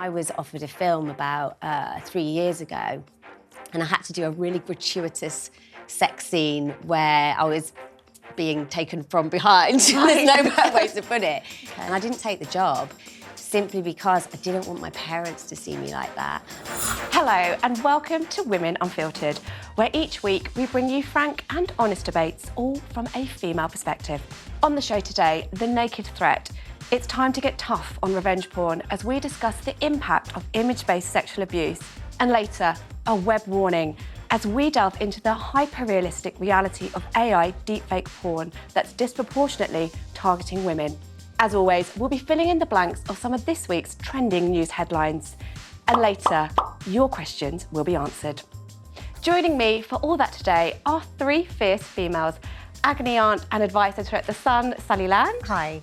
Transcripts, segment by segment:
I was offered a film about 3 years ago, and I had to do a really gratuitous sex scene where I was being taken from behind. There's no better way to put it. Okay. And I didn't take the job simply because I didn't want my parents to see me like that. Hello and welcome to Women Unfiltered, where each week we bring you frank and honest debates, all from a female perspective. On the show today, the naked threat. It's time to get tough on revenge porn as we discuss the impact of image-based sexual abuse. And later, a web warning as we delve into the hyper-realistic reality of AI deepfake porn that's disproportionately targeting women. As always, we'll be filling in the blanks of some of this week's trending news headlines. And later, your questions will be answered. Joining me for all that today are three fierce females: agony aunt and advice editor at The Sun, Sally Land. Hi.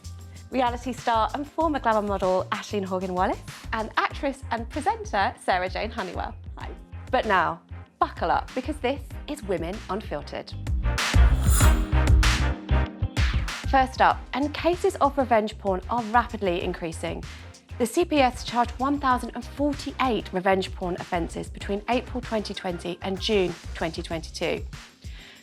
Reality star and former glamour model, Aisleyne Horgan-Wallace. And actress and presenter, Sarah Jane Honeywell. Hi. But now, buckle up, because this is Women Unfiltered. First up, and cases of revenge porn are rapidly increasing. The CPS charged 1,048 revenge porn offences between April 2020 and June 2022.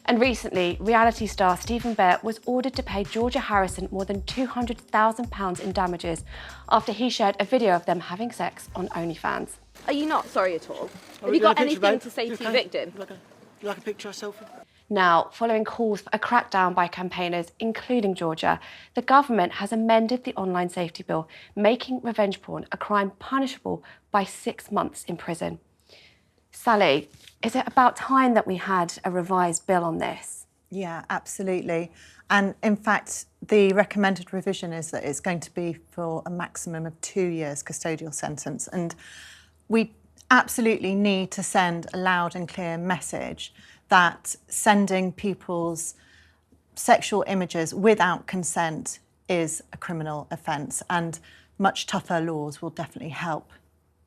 And recently, reality star Stephen Bear was ordered to pay Georgia Harrison more than £200,000 in damages after he shared a video of them having sex on OnlyFans. Are you not sorry at all? Have you got anything to say to your victim? You like a picture, a selfie? Now, following calls for a crackdown by campaigners, including Georgia, the government has amended the online safety bill, making revenge porn a crime punishable by 6 months in prison. Sally, is it about time that we had a revised bill on this? Yeah, absolutely. And in fact, the recommended revision is that it's going to be for a maximum of 2 years custodial sentence. And we absolutely need to send a loud and clear message that sending people's sexual images without consent is a criminal offence, and much tougher laws will definitely help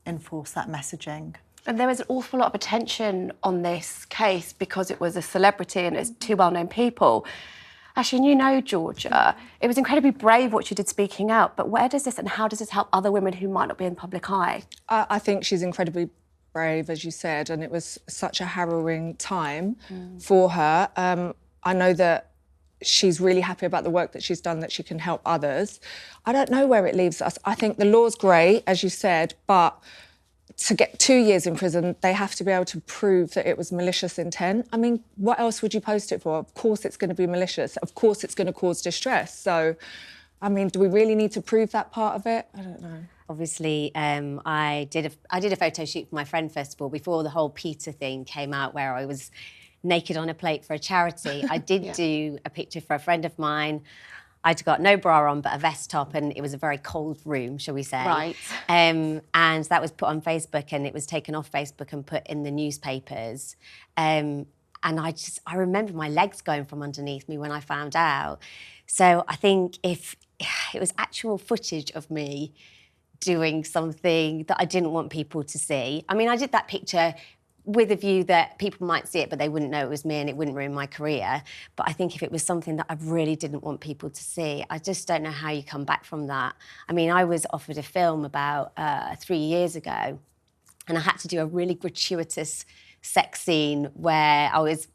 enforce that messaging. And there was an awful lot of attention on this case because it was a celebrity and it's two well-known people. Actually, you know Georgia. It was incredibly brave what she did speaking out, but where does this and how does this help other women who might not be in the public eye? I think she's incredibly brave, as you said, and it was such a harrowing time for her. I know that she's really happy about the work that she's done, that she can help others. I don't know where it leaves us. I think the law's great, as you said, but to get 2 years in prison, they have to be able to prove that it was malicious intent. I mean, what else would you post it for? Of course it's going to be malicious. Of course it's going to cause distress. So, I mean, do we really need to prove that part of it? I don't know. Obviously, I did a photo shoot for my Friend Festival before the whole PETA thing came out, where I was naked on a plate for a charity. I did do a picture for a friend of mine. I'd got no bra on but a vest top, and it was a very cold room, shall we say. Right. And that was put on Facebook, and it was taken off Facebook and put in the newspapers. And I remember my legs going from underneath me when I found out. So I think if it was actual footage of me doing something that I didn't want people to see. I mean, I did that picture with a view that people might see it, but they wouldn't know it was me and it wouldn't ruin my career. But I think if it was something that I really didn't want people to see, I just don't know how you come back from that. I mean, I was offered a film about 3 years ago, and I had to do a really gratuitous sex scene where I was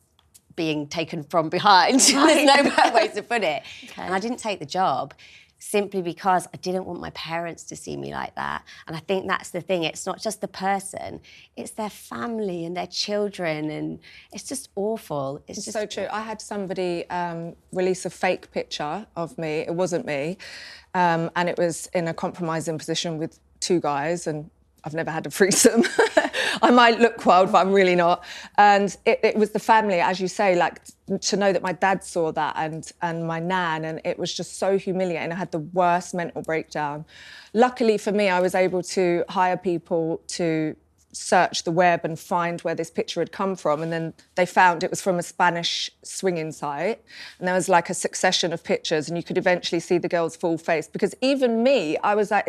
being taken from behind. There's no better way to put it. Okay. And I didn't take the job simply because I didn't want my parents to see me like that. And I think that's the thing. It's not just the person, it's their family and their children, and it's just awful. It's just so true. I had somebody release a fake picture of me. It wasn't me. And it was in a compromising position with two guys, and I've never had a threesome. I might look wild, but I'm really not. And it was the family, as you say, like, to know that my dad saw that and my nan, and it was just so humiliating. I had the worst mental breakdown. Luckily for me, I was able to hire people to search the web and find where this picture had come from, and then they found it was from a Spanish swinging site, and there was like a succession of pictures, and you could eventually see the girl's full face. Because even me, I was like,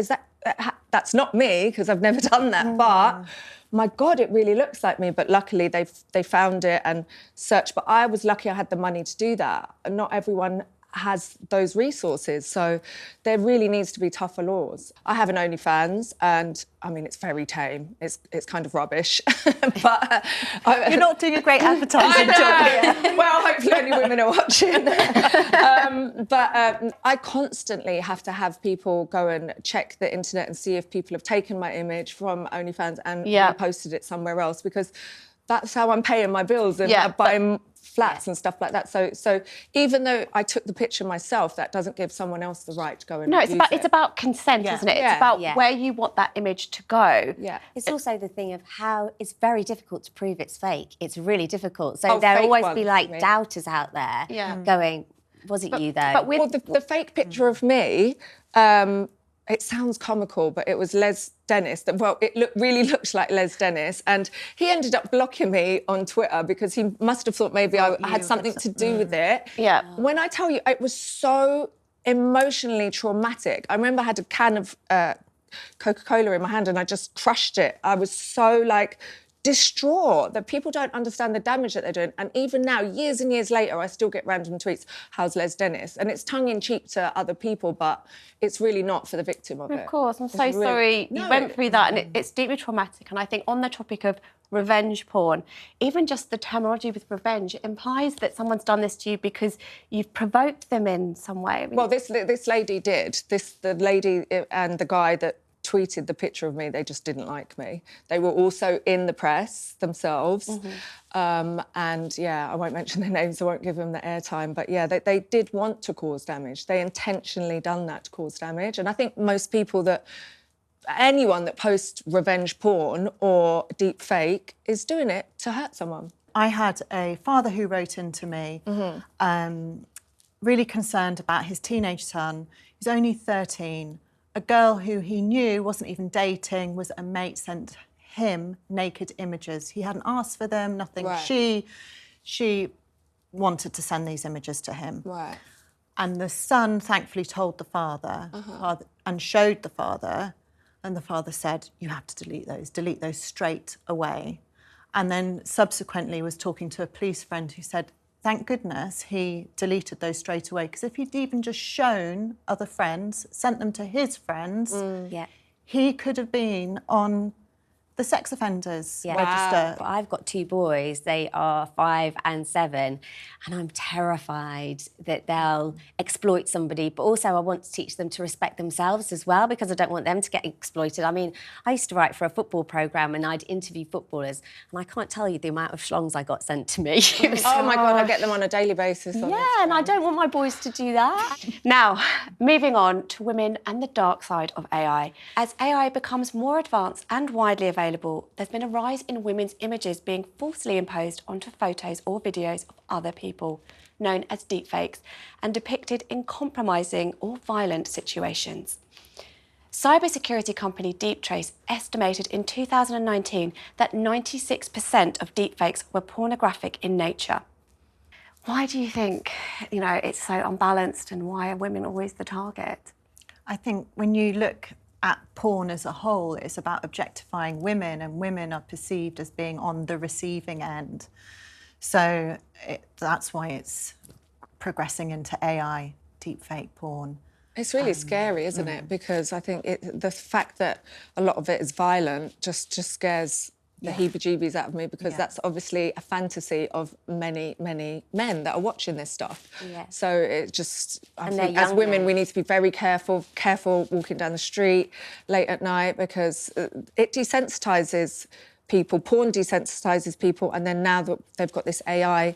that's not me, because I've never done that, but my God, it really looks like me. But luckily they found it and searched. But I was lucky I had the money to do that. And not everyone has those resources. So there really needs to be tougher laws. I have an OnlyFans, and I mean, it's very tame. It's kind of rubbish. But You're not doing a great advertising job here. Well, hopefully only women are watching. But I constantly have to have people go and check the internet and see if people have taken my image from OnlyFans and posted it somewhere else, because that's how I'm paying my bills and buying flats and stuff like that. So even though I took the picture myself, that doesn't give someone else the right to go and use it. It's about consent, isn't it? It's about where you want that image to go. Yeah. It's also the thing of how it's very difficult to prove it's fake. It's really difficult. So there'll always be like doubters out there going, was it you though? But with the fake picture of me, it sounds comical, but it was Les Dennis. It really looks like Les Dennis. And he ended up blocking me on Twitter because he must have thought maybe I had something to do with it. Yeah. When I tell you, it was so emotionally traumatic. I remember I had a can of Coca-Cola in my hand and I just crushed it. I was so distraught that people don't understand the damage that they're doing. And even now, years and years later, I still get random tweets, how's Les Dennis? And it's tongue-in-cheek to other people, but it's really not for the victim of it. Of course, I'm so sorry you went through that, and it's deeply traumatic. And I think on the topic of revenge porn, even just the terminology with revenge, it implies that someone's done this to you because you've provoked them in some way. I mean, well, this lady did. The lady and the guy that tweeted the picture of me, they just didn't like me. They were also in the press themselves. And I won't mention their names, I won't give them the airtime, but they did want to cause damage. They intentionally done that to cause damage. And I think most people anyone that posts revenge porn or deep fake is doing it to hurt someone. I had a father who wrote into me, really concerned about his teenage son. He's only 13. A girl who he knew wasn't even dating, was a mate, sent him naked images. He hadn't asked for them, nothing. Right. She wanted to send these images to him. Right. And the son thankfully told the father and showed the father, and the father said, you have to delete those straight away. And then subsequently was talking to a police friend who said, thank goodness he deleted those straight away, because if he'd even just shown other friends, sent them to his friends, he could have been on the sex offenders register. Wow. I've got 2 boys. They are 5 and 7, and I'm terrified that they'll exploit somebody. But also, I want to teach them to respect themselves as well, because I don't want them to get exploited. I mean, I used to write for a football programme, and I'd interview footballers, and I can't tell you the amount of schlongs I got sent to me. Oh my God, I get them on a daily basis. And I don't want my boys to do that. Now, moving on to women and the dark side of AI. As AI becomes more advanced and widely available, there's been a rise in women's images being falsely imposed onto photos or videos of other people, known as deepfakes, and depicted in compromising or violent situations. Cybersecurity company Deeptrace estimated in 2019 that 96% of deepfakes were pornographic in nature. Why do you think, it's so unbalanced, and why are women always the target? I think when you look at porn as a whole, it's about objectifying women, and women are perceived as being on the receiving end. So that's why it's progressing into AI, deepfake porn. It's really scary, isn't it? Because I think the fact that a lot of it is violent just scares the heebie-jeebies out of me, because that's obviously a fantasy of many, many men that are watching this stuff. Yeah. So it just, I think as women, we need to be very careful walking down the street late at night, because it desensitises people. Porn desensitises people, and then now that they've got this AI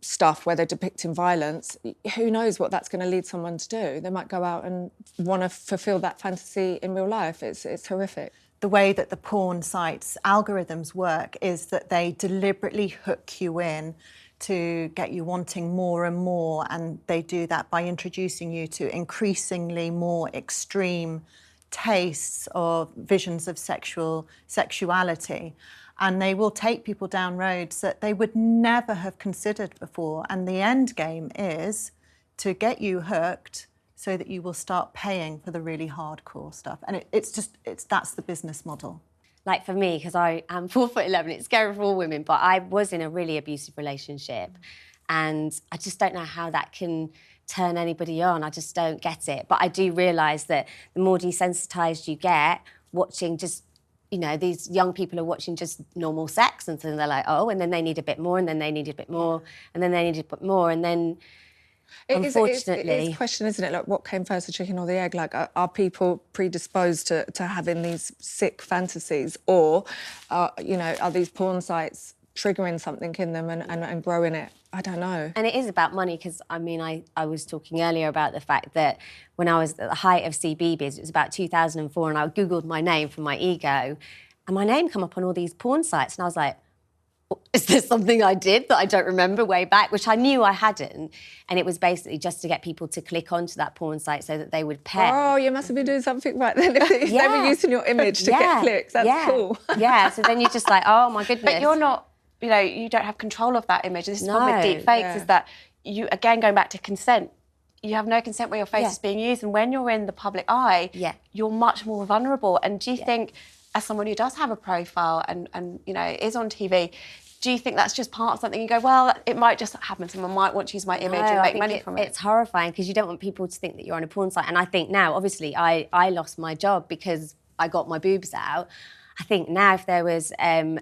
stuff where they're depicting violence, who knows what that's going to lead someone to do? They might go out and want to fulfil that fantasy in real life. It's horrific. The way that the porn sites' algorithms work is that they deliberately hook you in to get you wanting more and more, and they do that by introducing you to increasingly more extreme tastes or visions of sexuality. And they will take people down roads that they would never have considered before. And the end game is to get you hooked so that you will start paying for the really hardcore stuff. And that's the business model. Like for me, because I am 4'11", it's scary for all women, but I was in a really abusive relationship. and I just don't know how that can turn anybody on. I just don't get it. But I do realise that the more desensitised you get, watching just, you know, these young people are watching just normal sex, and so they're like, oh, and then they need a bit more, and then they need a bit more, and then they need a bit more, and then unfortunately... It is a question, isn't it? Like, what came first, the chicken or the egg? Like, are people predisposed to having these sick fantasies, or, you know, are these porn sites triggering something in them and growing it? I don't know. And it is about money, because, I mean, I was talking earlier about the fact that when I was at the height of CBBC, it was about 2004, and I Googled my name from my ego, and my name come up on all these porn sites, and I was like, is there something I did that I don't remember way back, which I knew I hadn't, and it was basically just to get people to click onto that porn site so that they would pay. Oh, you must have been doing something right then if they were using your image to get clicks. That's cool. Yeah, so then you're just like, oh, my goodness. But you're not, you know, you don't have control of that image. This is the problem with deepfakes, is that you, again, going back to consent, you have no consent where your face is being used, and when you're in the public eye, you're much more vulnerable. And do you think, as someone who does have a profile and you know, is on TV, do you think that's just part of something? You go, well, it might just happen. Someone might want to use my image and make money from it. It's horrifying, because you don't want people to think that you're on a porn site. And I think now, obviously, I lost my job because I got my boobs out. I think now if there was a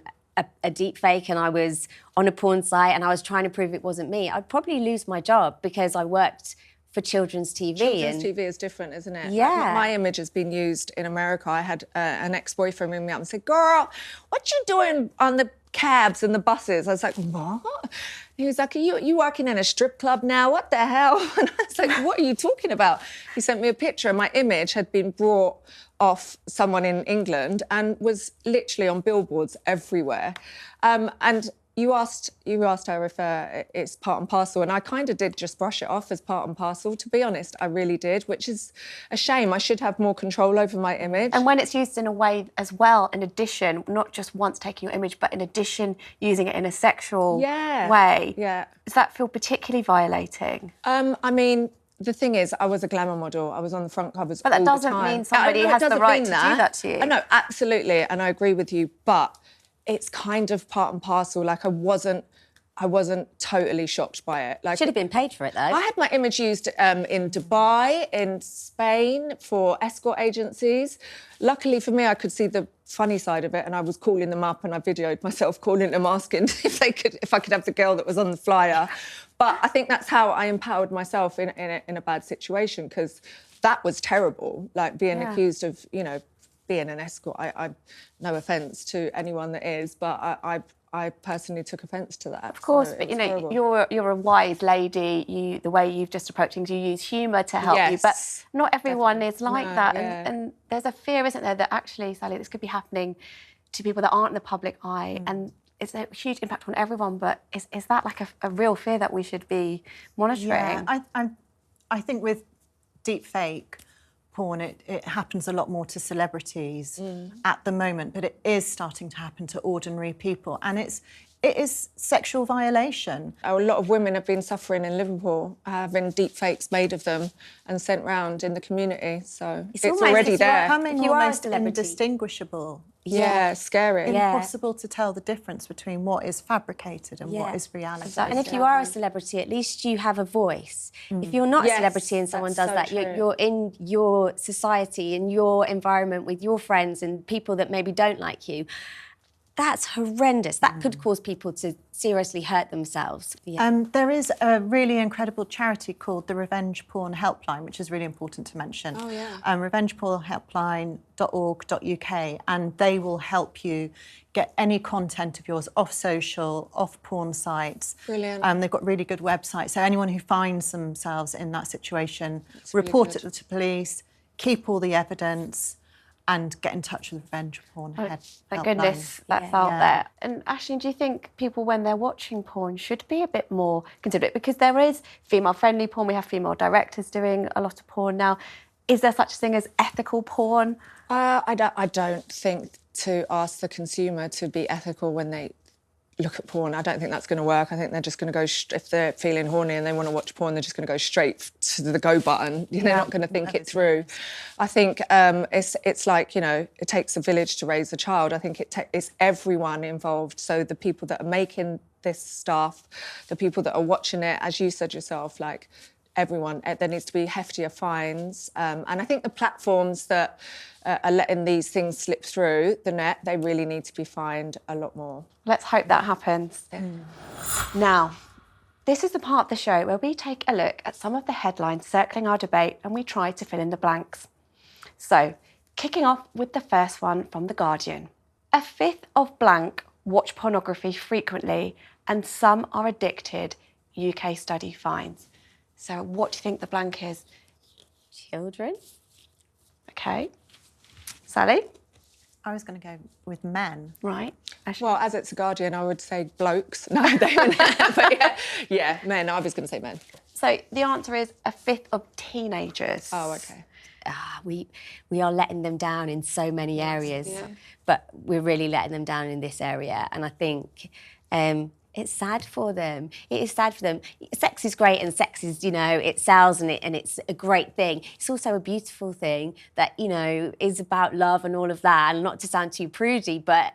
deep fake and I was on a porn site and I was trying to prove it wasn't me, I'd probably lose my job, because I worked for children's TV. Children's TV is different, isn't it? Yeah. Like, my image has been used in America. I had an ex-boyfriend ring me up and said, girl, what you doing on the cabs and the buses? I was like, what? He was like, are you working in a strip club now? What the hell? And I was like, what are you talking about? He sent me a picture, and my image had been brought off someone in England and was literally on billboards everywhere. And you asked her if it's part and parcel, and I kind of did just brush it off as part and parcel, to be honest. I really did, which is a shame. I should have more control over my image. And when it's used in a way as well, in addition, not just once taking your image, but in addition using it in a sexual way, does that feel particularly violating? I mean, the thing is, I was a glamour model. I was on the front covers all the time. But that doesn't mean somebody has the right to do that to you. I know, absolutely, and I agree with you, but it's kind of part and parcel. Like, I wasn't totally shocked by it. Like, should have been paid for it, though. I had my image used in Dubai, in Spain, for escort agencies. Luckily for me, I could see the funny side of it, and I was calling them up, and I videoed myself calling them, asking if I could have the girl that was on the flyer. But I think that's how I empowered myself in a bad situation, because that was terrible. Like, being accused of, you know, being an escort. I no offence to anyone that is, but I personally took offence to that. Of course, but you know, you're a wise lady. The way you've just approached things, you use humour to help you, but not everyone is like that. And there's a fear, isn't there, that actually, Sally, this could be happening to people that aren't in the public eye, and it's a huge impact on everyone. But is that like a real fear that we should be monitoring? Yeah, I think with deepfake porn, it happens a lot more to celebrities at the moment, but it is starting to happen to ordinary people, and it is sexual violation. A lot of women have been suffering in Liverpool, having deepfakes made of them and sent round in the community, so it's already there. It's becoming almost indistinguishable. Yeah, scary. Impossible to tell the difference between what is fabricated and what is reality. Exactly. And if you are a celebrity, at least you have a voice. If you're not a celebrity and someone does that, you're in your society, in your environment with your friends and people that maybe don't like you. That's horrendous. That could cause people to seriously hurt themselves. There is a really incredible charity called the Revenge Porn Helpline, which is really important to mention. Oh, yeah. revengepornhelpline.org.uk, and they will help you get any content of yours off social, off porn sites. Brilliant. They've got really good websites. So anyone who finds themselves in that situation, report it to police, keep all the evidence, and get in touch with Revenge Porn Helpline. Thank goodness that's out there. And Aisleyne, do you think people, when they're watching porn, should be a bit more considerate? Because there is female-friendly porn. We have female directors doing a lot of porn now. Is there such a thing as ethical porn? I don't think to ask the consumer to be ethical when they look at porn. I don't think that's going to work. I think they're just going to go, if they're feeling horny and they want to watch porn, they're just going to go straight to the go button. They're not going to think it through. I think it's like, you know, it takes a village to raise a child. I think it's everyone involved. So the people that are making this stuff, the people that are watching it, as you said yourself, like everyone, there needs to be heftier fines. And I think the platforms that are letting these things slip through the net, they really need to be fined a lot more. Let's hope that happens. Now, this is the part of the show where we take a look at some of the headlines circling our debate and we try to fill in the blanks. So, kicking off with the first one from The Guardian. A fifth of blank watch pornography frequently and some are addicted, UK study finds. So what do you think the blank is? Children. OK. Sally? I was going to go with men. Right. Well, as it's a Guardian, I would say blokes. No, they don't. But yeah, men. I was going to say men. So the answer is a fifth of teenagers. Oh, OK. We are letting them down in so many areas, but we're really letting them down in this area. And I think it's sad for them. It is sad for them. Sex is great and sex is, it sells and it's a great thing. It's also a beautiful thing that, is about love and all of that. And not to sound too prudy, but,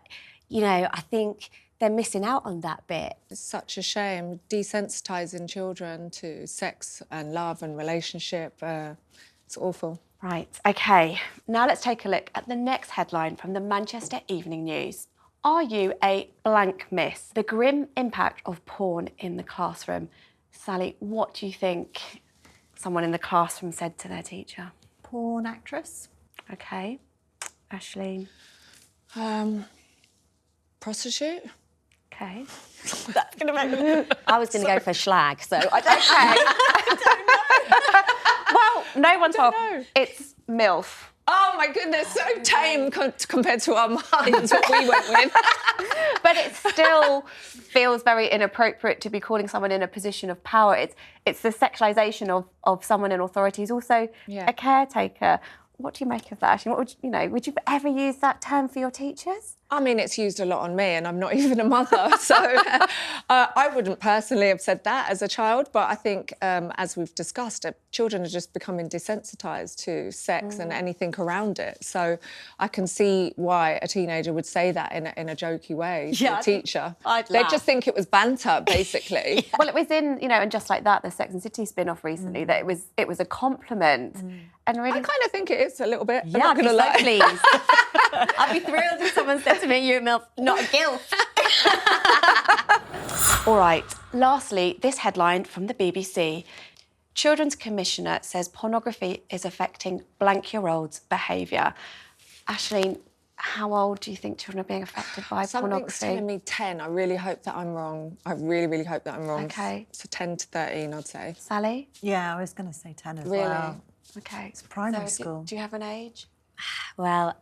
I think they're missing out on that bit. It's such a shame, desensitising children to sex and love and relationship. It's awful. Right, OK. Now let's take a look at the next headline from the Manchester Evening News. Are you a blank miss? The grim impact of porn in the classroom. Sally, what do you think someone in the classroom said to their teacher? Porn actress. OK. Aisleyne? Prostitute? OK. That's going to make me... I was going to go for schlag, so I don't Well, no one's off. It's MILF. Oh my goodness, so tame compared to our minds, what we went with. But it still feels very inappropriate to be calling someone in a position of power. It's the sexualisation of someone in authority who's also a caretaker. What do you make of that, Ashley? What would you ever use that term for your teachers? I mean, it's used a lot on me and I'm not even a mother, so I wouldn't personally have said that as a child, but I think, as we've discussed, children are just becoming desensitised to sex and anything around it. So I can see why a teenager would say that in a jokey way to a teacher. They'd just think it was banter, basically. Well, it was in, and Just Like That, the Sex and City spin-off recently, that it was a compliment. And really... I kind of think it is a little bit. Yeah, I'd be so pleased. I'd be thrilled if someone said to me, "You're a MILF, not a GILF." All right, lastly, this headline from the BBC. Children's Commissioner says pornography is affecting blank-year-olds' behaviour. Aisleyne, how old do you think children are being affected by pornography? Something's telling me 10. I really hope that I'm wrong. I really, really hope that I'm wrong. OK. So 10 to 13, I'd say. Sally? Yeah, I was going to say 10 as Really? well. OK. It's primary school. Do you have an age? Well,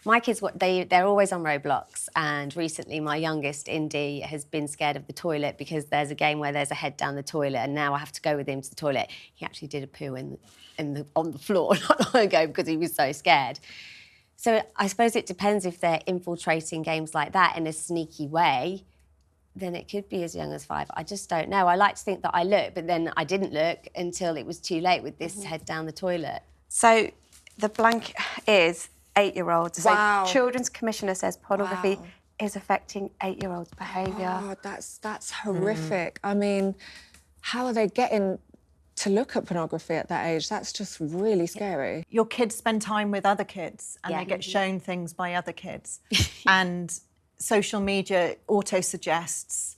my kids, they're always on Roblox, and recently my youngest, Indy, has been scared of the toilet because there's a game where there's a head down the toilet, and now I have to go with him to the toilet. He actually did a poo on the floor not long ago because he was so scared. So I suppose it depends if they're infiltrating games like that in a sneaky way, then it could be as young as 5. I just don't know. I like to think that I look, but then I didn't look until it was too late with this head down the toilet. So the blank is 8-year-olds. Wow. So Children's Commissioner says pornography is affecting 8-year-olds' behaviour. Oh, that's horrific. I mean, how are they getting to look at pornography at that age? That's just really scary. Your kids spend time with other kids and they get shown things by other kids. And social media auto-suggests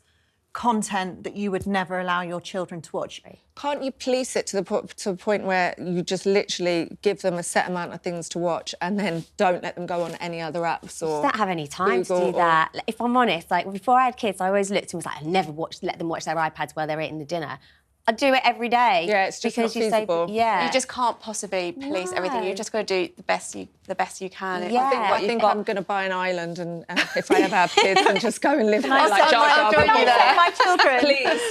content that you would never allow your children to watch. Can't you police it to the point where you just literally give them a set amount of things to watch and then don't let them go on any other apps or I don't have any time Google to do that. If I'm honest, like before I had kids, I always looked and was like, I never let them watch their iPads while they're eating the dinner. I do it every day. Yeah, it's just because not feasible. You just can't possibly police everything. You've just got to do the best you can. Yeah. I think I'm going to buy an island and if I ever have kids and just go and live there like Jar Jar join you there. My children.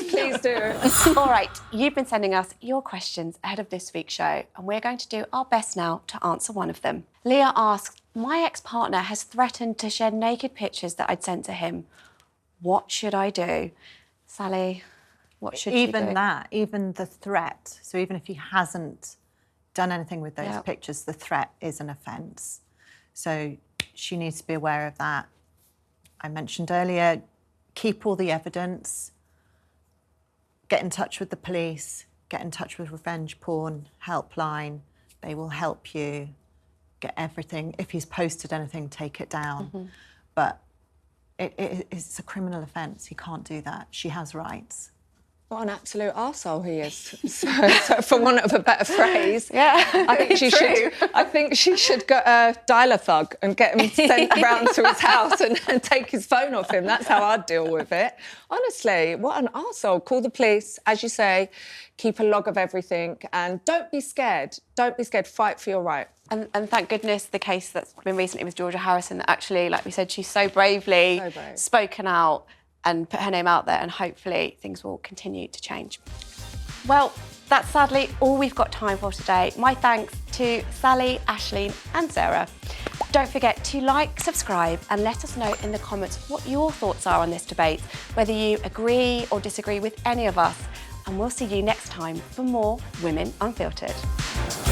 Please do. All right, you've been sending us your questions ahead of this week's show, and we're going to do our best now to answer one of them. Leah asks, my ex-partner has threatened to share naked pictures that I'd sent to him. What should I do? Sally, what should she do? Even the threat. So even if he hasn't done anything with those pictures, the threat is an offence. So she needs to be aware of that. I mentioned earlier, keep all the evidence, get in touch with the police, get in touch with Revenge Porn Helpline. They will help you get everything. If he's posted anything, take it down. But it's a criminal offence. He can't do that. She has rights. What an absolute arsehole he is. So for want of a better phrase, I think she should go dial a thug and get him sent round to his house and take his phone off him. That's how I'd deal with it. Honestly, what an arsehole. Call the police, as you say, keep a log of everything, and don't be scared. Don't be scared. Fight for your right. And thank goodness the case that's been recently with Georgia Harrison, that actually, like we said, she's so bravely spoken out and put her name out there, and hopefully things will continue to change. Well, that's sadly all we've got time for today. My thanks to Sally, Aisleyne and Sarah. Don't forget to like, subscribe and let us know in the comments what your thoughts are on this debate, whether you agree or disagree with any of us. And we'll see you next time for more Women Unfiltered.